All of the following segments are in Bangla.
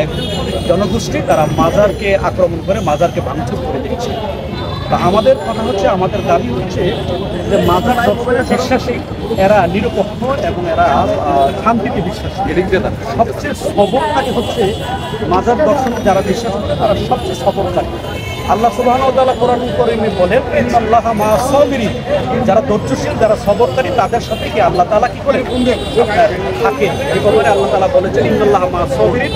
এক জনগোষ্ঠী তারা মাজারকে আক্রমণ করে মাজারকে ভাঙচুর করে দিয়েছে। তা আমাদের কথা হচ্ছে, আমাদের দাবি হচ্ছে যে মাজার বিশ্বাসী এরা নিরপেক্ষ এবং এরা শান্তিতে বিশ্বাসী। সবচেয়ে সবরকারী হচ্ছে মাজার দর্শনে যারা বিশ্বাস করে তারা সবচেয়ে সবরকারী। আল্লাহ সুবহানাহু ওয়া তাআলা কোরআন কারীমে বলেন, ইন্নাল্লাহা মা'আস সাবিরিন, যারা ধৈর্যশীল যারা সবরকারী তাদের সাথে কি আল্লাহ তাআলা কি করে থাকে। এই ব্যাপারে আল্লাহ তাআলা বলেছেন ইন্নাল্লাহা মা'আস সাবিরিন,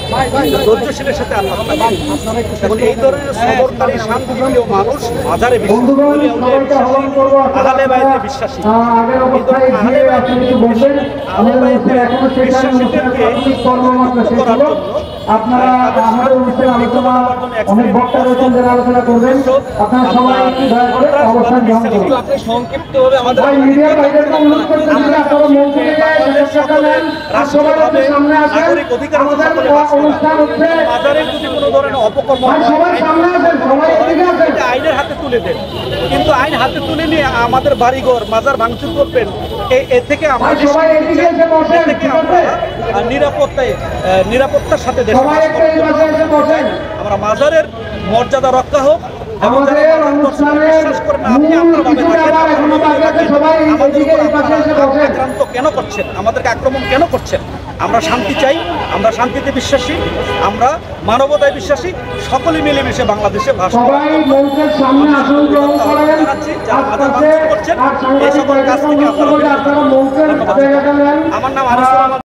ধৈর্যশীলের সাথে আল্লাহ থাকে। এবং এই ধরনের সবরকারী শান্তিপ্রিয় মানুষ মাজারে বিশ্বাসী, আহলে বাইতে বিশ্বাসী। এই ধরনের আহলে বাইতে বিশ্বাসীদেরকে করার জন্য আপনারা আমাদের অনুষ্ঠানে আলোচনা অনেক বক্তা রয়েছেন যারা আলোচনা করবেন, আপনারা সবাই একটু দয়া করে অবস্থান গ্রহণ করুন। আপনি সংক্ষিপ্তভাবে আমাদের মিডিয়া ভাইদেরকে অনুরোধ করতে যদি আপনারা মঞ্চে সবাই সামনে আসেন, আমাদের অনুষ্ঠান হচ্ছে মাজারের যদি কোনো ধরনের অপকর্ম সবাই সামনে আসেন, সবাই এদিকে আসেন, আইনের হাতে তুলে দেন। কিন্তু আইন হাতে তুলে নিয়ে আমাদের বাড়িঘর মাজার ভাঙচুর করবেন, এ থেকে আমরা সবাই এদিকে এসে বসেন, ঠিক আছে? নিরাপত্তার সাথে সবাই একটু এই পাশে এসে বসেন। আমরা মাজারের মর্যাদা রক্ষা হোক। আমাদের অনুষ্ঠানের আক্রান্ত কেন করছেন, আমাদেরকে আক্রমণ কেন করছেন? আমরা শান্তি চাই, আমরা শান্তিতে বিশ্বাসী, আমরা মানবতায় বিশ্বাসী। সকলে মিলেমিশে বাংলাদেশে ভাষা করছেন। এই সকল কাজ থেকে আপনারা, আমার নাম আনিসুর রহমান।